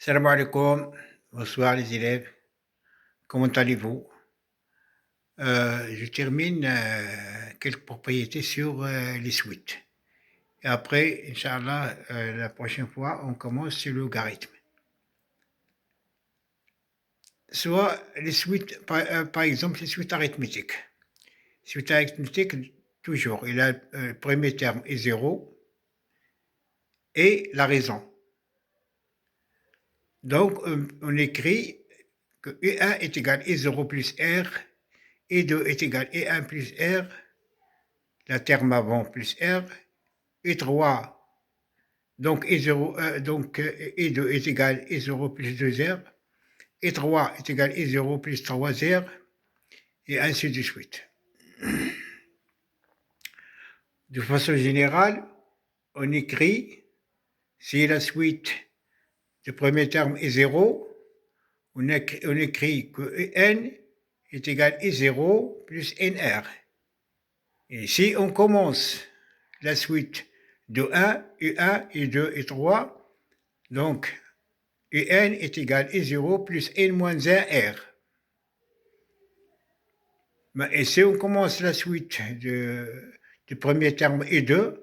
Salam alaikum, bonsoir les élèves, comment allez-vous? Je termine quelques propriétés sur les suites. Et après, Inch'Allah, la prochaine fois, on commence sur le logarithme. Soit les suites, par exemple, les suites arithmétiques. Suite arithmétique, toujours, le premier terme est 0 et la raison. Donc, on écrit que E1 est égal à E0 plus R, E2 est égal à E1 plus R, la terme avant plus R, E3, donc E0, donc E2 est égal à E0 plus 2R, E3 est égal à E0 plus 3R, et ainsi de suite. De façon générale, on écrit, si la suite du premier terme est 0, on écrit que En est égal à E0 plus NR. Et si on commence la suite de 1, E1, E2, E3, donc En est égal à E0 plus N moins 1R. Et si on commence la suite du premier terme E2,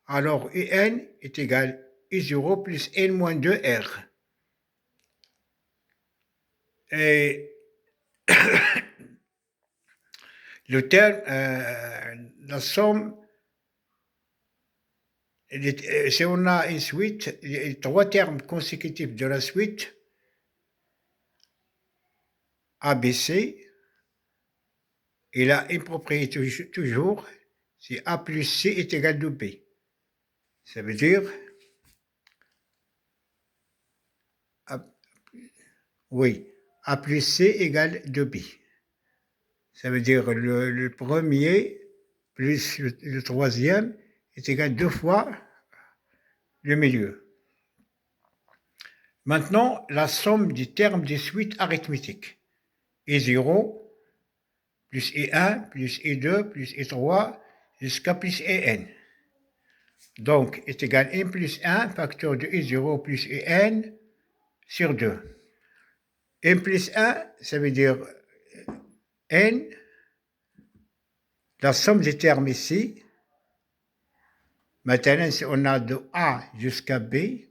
alors En est égal à E0 plus N moins 2R. Et le terme, la somme, si on a une suite, les trois termes consécutifs de la suite, ABC, il a une propriété toujours, c'est A plus C est égal à B. Ça veut dire, oui, A plus C égale 2B. Ça veut dire le premier plus le troisième est égal à 2 fois le milieu. Maintenant, la somme des termes des suites arithmétiques. E0 plus E1 plus E2 plus E3 jusqu'à plus En. Donc, est égal à n plus 1, facteur de E0 plus En sur 2. N plus 1, ça veut dire N, la somme des termes ici. Maintenant, si on a de A jusqu'à B,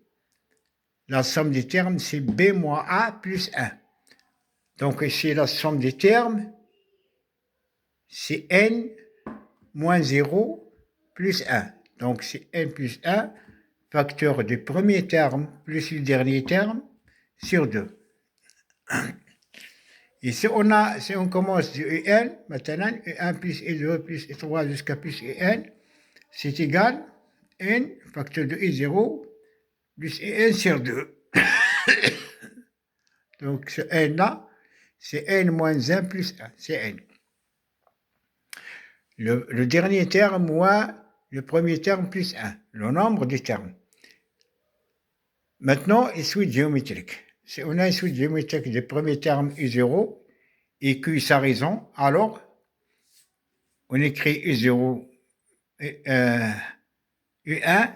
la somme des termes, c'est B moins A plus 1. Donc ici, la somme des termes, c'est N moins 0 plus 1. Donc c'est N plus 1, facteur du premier terme plus le dernier terme, sur 2. Et si on commence du En, maintenant, E1 plus E2 plus E3 jusqu'à plus En, c'est égal à N, facteur de E0, plus En sur 2. Donc ce N-là, c'est N moins 1 plus 1, c'est N. Le dernier terme moins le premier terme plus 1, le nombre des termes. Maintenant, une suite géométrique. Si on a une suite géométrique du premier terme E0 et Q sa raison, alors on écrit E0, E1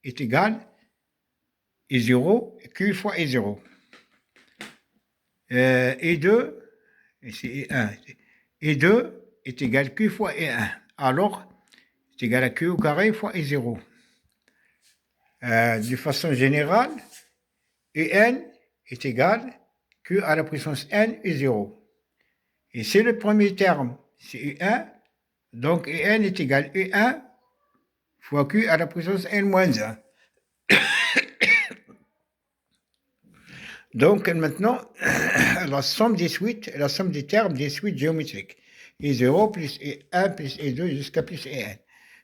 est égal à E0, Q fois E0. E2, c'est E1, E2 est égal à Q fois E1. Alors, c'est égal à Q au carré fois E0. De façon générale, En est égal à Q à la puissance N E0. Et c'est le premier terme, c'est E1, donc En est égal à E1 fois Q à la puissance N moins 1. Donc maintenant, la somme des suites, la somme des termes des suites géométriques. E0 plus E1 plus E2 jusqu'à plus En.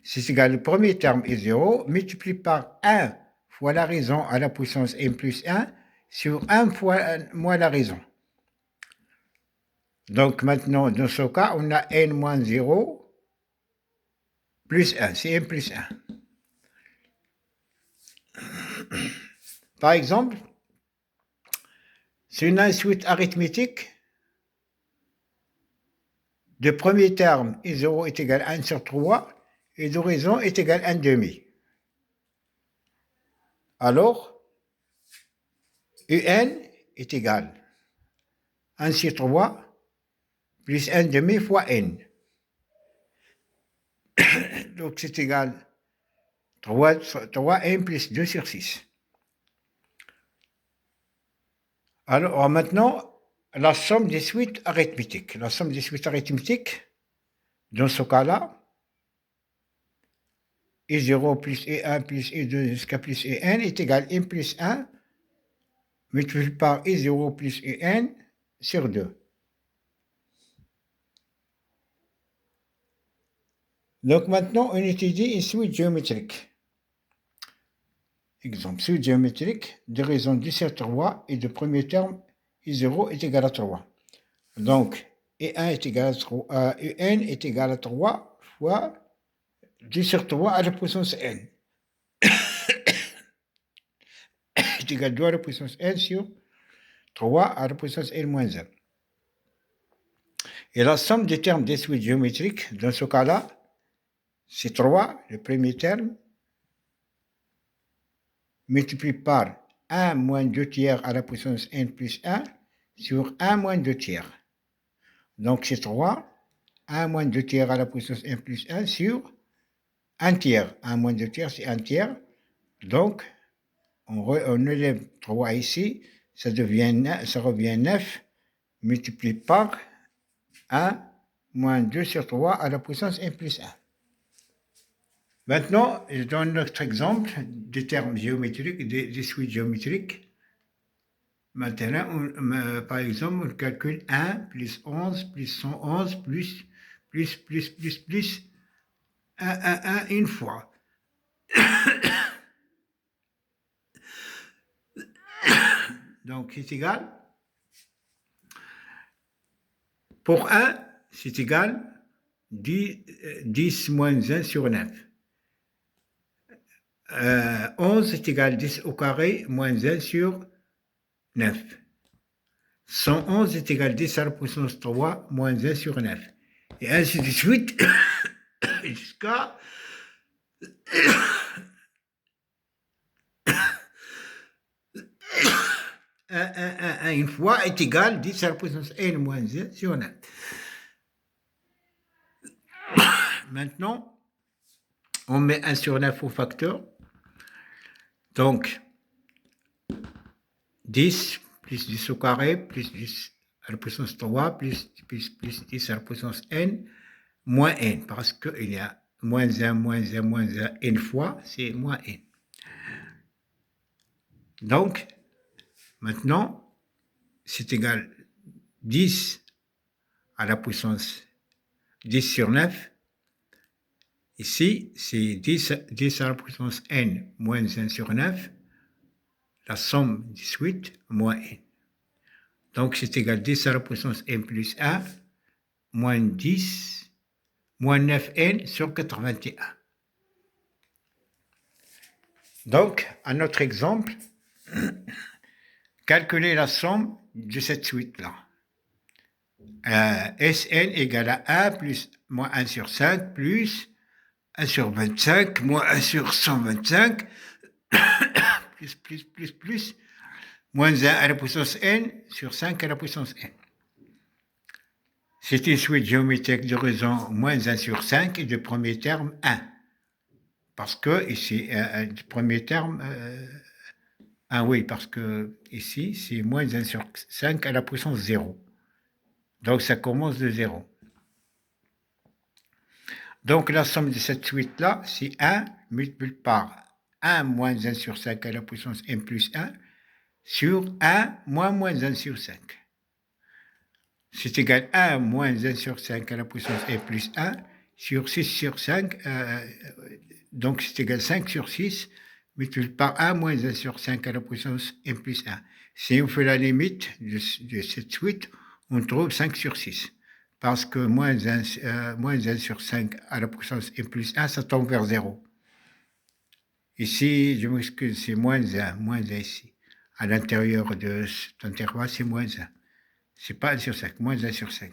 C'est égal au premier terme E0 multiplié par 1 fois la raison à la puissance N plus 1 sur 1 fois moins la raison. Donc maintenant, dans ce cas, on a N moins 0 plus 1, c'est N plus 1. Par exemple, si on a une suite arithmétique, de premier terme, E0 est égal à 1 sur 3, et de raison est égal à 1 demi. Alors, UN est égal à 1 sur 3 plus 1 demi fois n. Donc c'est égal 3n plus 2 sur 6. Alors maintenant, la somme des suites arithmétiques. La somme des suites arithmétiques, dans ce cas-là, E0 plus E1 plus E2 jusqu'à plus En est égal à n plus 1 multiplié par E0 plus En sur 2. Donc maintenant, on étudie une suite géométrique. Exemple, suite géométrique de raison 10 sur 3 et de premier terme I0 est égal à 3. Donc, E1 est égal à 3, En est égal à 3 fois 10 sur 3 à la puissance n. est égal à 2 à la puissance n sur 3 à la puissance n moins 1. Et la somme des termes des suites géométriques, dans ce cas-là, c'est 3, le premier terme, multiplié par 1 moins 2 tiers à la puissance n plus 1 sur 1 moins 2 tiers. Donc c'est 3, 1 moins 2 tiers à la puissance n plus 1 sur 1 tiers. 1 moins 2 tiers, c'est 1 tiers. Donc, on élève 3 ici, ça revient 9, multiplié par 1 moins 2 sur 3 à la puissance n plus 1. Maintenant, je donne notre exemple des termes géométriques, des suites géométriques. Maintenant, par exemple, on calcule 1 plus 11 plus 111 plus 1 une fois. Donc, c'est égal. Pour 1, c'est égal 10 moins 1 sur 9. 11 est égal à 10 au carré moins 1 sur 9. 111 est égal à 10 à la puissance 3 moins 1 sur 9. Et ainsi de suite jusqu'à 1 une fois est égal à 10 à la puissance n moins 1 sur 9. Maintenant, on met 1 sur 9 au facteur. Donc, 10 plus 10 au carré plus 10 à la puissance 3 plus 10 à la puissance n moins n. Parce qu'il y a moins 1, moins 1, moins 1, n fois, c'est moins n. Donc, maintenant, c'est égal 10 à la puissance 10 sur 9. Ici, c'est 10 à la puissance n moins 1 sur 9. La somme 18 moins n. Donc, c'est égal à 10 à la puissance n plus 1 moins 10 moins 9n sur 81. Donc, à notre exemple, calculer la somme de cette suite-là. Sn égale à 1 plus moins 1 sur 5 plus 1 sur 25 moins 1 sur 125 plus moins 1 à la puissance n sur 5 à la puissance n. C'est une suite géométrique de raison moins 1 sur 5 et de premier terme 1. Parce que ici, du premier terme, oui, parce que ici, c'est moins 1 sur 5 à la puissance 0. Donc ça commence de 0. Donc la somme de cette suite-là, c'est 1 multiplié par 1 moins 1 sur 5 à la puissance n plus 1 sur 1 moins 1 sur 5. C'est égal à 1 moins 1 sur 5 à la puissance n plus 1 sur 6 sur 5. Donc c'est égal à 5 sur 6 multiplié par 1 moins 1 sur 5 à la puissance n plus 1. Si on fait la limite de cette suite, on trouve 5 sur 6. Parce que moins 1 sur 5 à la puissance n plus 1, ça tombe vers 0. Ici, je m'excuse, c'est moins 1 ici. À l'intérieur de cet intervalle, c'est moins 1. C'est pas 1 sur 5, moins 1 sur 5.